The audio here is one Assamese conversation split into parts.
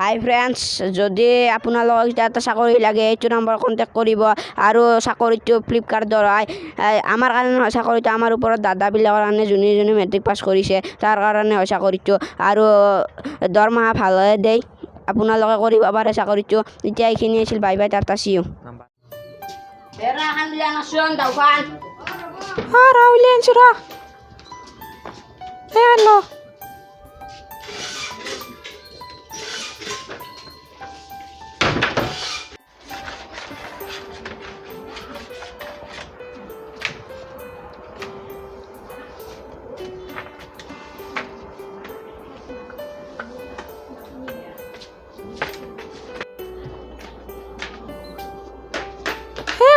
হাই ফ্ৰেণ্ডছ, যদি আপোনালোকক এটা চাকৰি লাগে এইটো নম্বৰ কণ্টেক্ট কৰিব। আৰু চাকৰিটো ফ্লিপকাৰ্টৰ হয়। আমাৰ কাৰণে নহয় চাকৰিটো, আমাৰ ওপৰত দাদাবিলাকৰ কাৰণে যোনে মেট্ৰিক পাছ কৰিছে তাৰ কাৰণে হয় চাকৰিটো। আৰু দৰমহা ভালহে দেই, আপোনালোকে কৰিব পাৰে চাকৰিটো। এতিয়া এইখিনি আছিল, bye bye, tata, see you.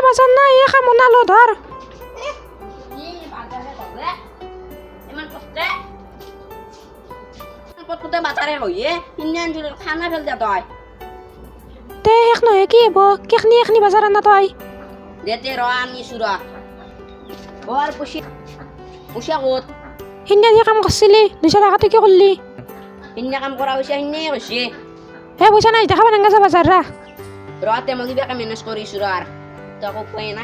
বাজার না এ খামনা লো ধর তে এক নহে কি হব কেখনি এখনি বাজার আনা তই দেতে র আনি সুরা বল পুষি পুষা কত হিন্না যে কাম করছিলি 200 টাকা তুই কি করলি হিন্না কাম করা হইছে হিন্নে হইছে হে পয়সা নাই দেখাবা নাঙ্গা যা বাজার রা রতে মগি বেকা ম্যানেজ করি সুরার তকো কই না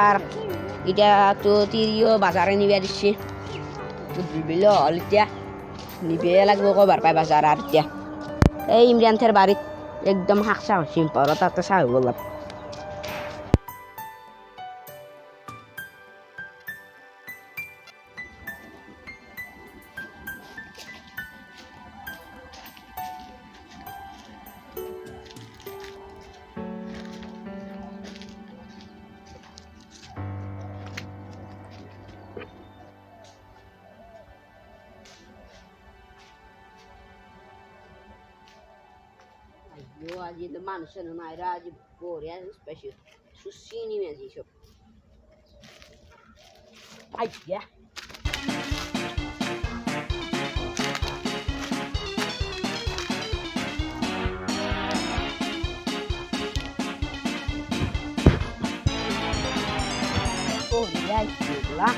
আর এটা তো তিরিও বাজারে নিবে দিছি বুঝবিল অলতিয়া নিবে লাগবো কবার পাই বাজার আর এতিয়া এই ইমরানের বাড়িত একদম হাকসা হইছিম পরতাতে সাহ বললাম Aji the mansion and I Raji Korea special. Susini Messi shop. Ay, yeah. Oh, yeah, lah.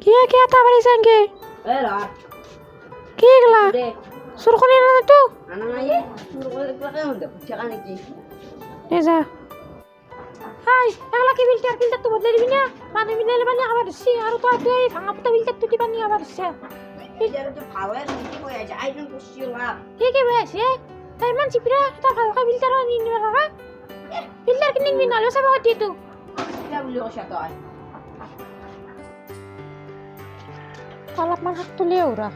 Kia kia ta bari sange কি গলা সুরখনি না তো আনা না এ সুরখনি করে হন্দ চাকানি কি এ যা হাই এগুলা কি ফিল্টার তো বদলে দিবি না পানি মিনারে পানি আবার দিছি আর তো তুই ভাঙা পুতা ফিল্টার তুই পানি আবার দিছে ফিল্টার তো ভালো আছে কি কই আছে আই ডোন্ট কোশ্চেন লাভ কি বেছে তাই মান চিপরা তা ভালো কা ফিল্টার নি নিবা কাকা ফিল্টার কিনিং বিনালো সব হতি তো এটা বলি ওসা তো অলপমান হাত তুলি ওরা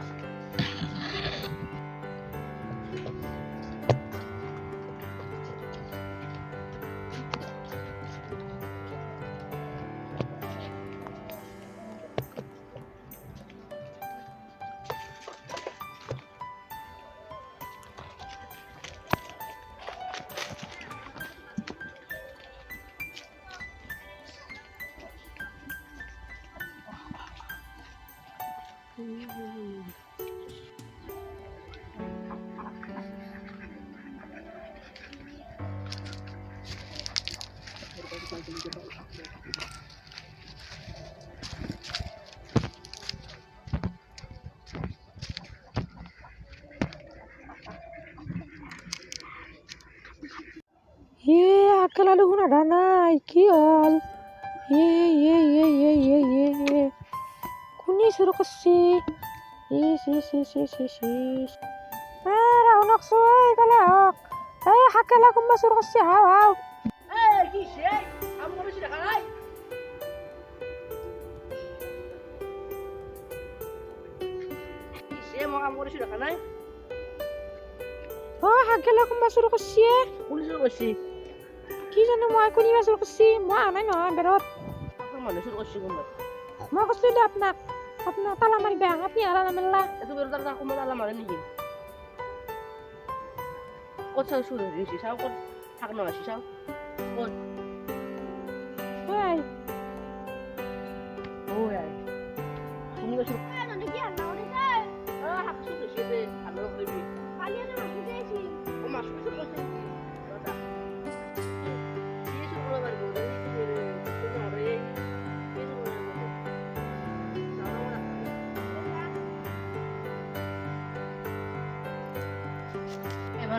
আকেল আলু শুনা নাই কি হ'ল কোনে চুৰ কৰছি ৰাহুনক এইফালে হওক শাকেলা কোনোবা চুৰ কৰছি হাও হাও শাকেলা কোনোবা চুৰ কৰছি কি জানো মই কোনোবা চুৰ কৰছি মই অহা নাই নহয় বেৰত মই কৈছিলো দে আপোনাক তালা মাৰিবা আপুনি হাৰা নামাৰিলা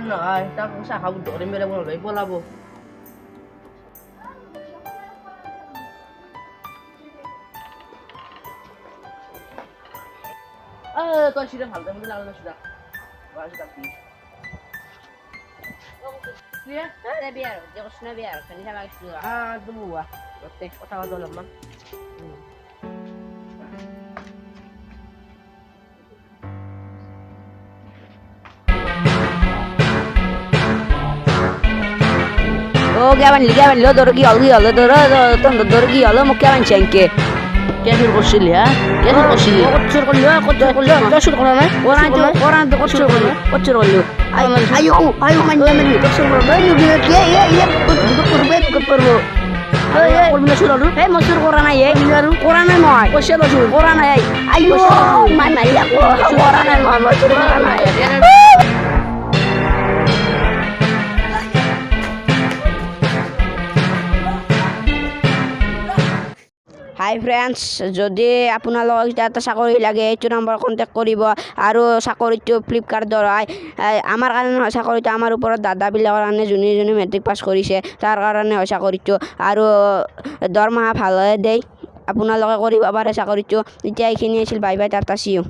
নহয় তাক চাহ খাব ধৰিম বেলেগ লৈ পলাব তই চিধা ভাল যাম বুলি লাগলো চিধা কথা পাতো অলপমান gaban lo dorgi aldı dorgi aldı mu gaban çenke কেসুর করছিলি হ্যাঁ কেসুর করছিলি কেসুর করা নাই koran koçur oldu ayo man jamin koçur oldu ye kurbu করবি না শুরু hey masur korana ye korana noy কোশে বসু korana ye ayo man ya korana noy masur korana ye হাই ফ্ৰেণ্ডছ যদি আপোনালোকক এটা চাকৰি লাগে এইটো নম্বৰ কণ্টেক্ট কৰিব আৰু চাকৰিটো ফ্লিপকাৰ্টৰ হয় আমাৰ কাৰণে নহয় চাকৰিটো আমাৰ ওপৰত দাদাবিলাকৰ কাৰণে যোনে যোনে মেট্ৰিক পাছ কৰিছে তাৰ কাৰণে হয় চাকৰিটো আৰু দৰমহা ভালহে দেই আপোনালোকে কৰিব পাৰে চাকৰিটো এতিয়া এইখিনি আছিল bye bye tata see U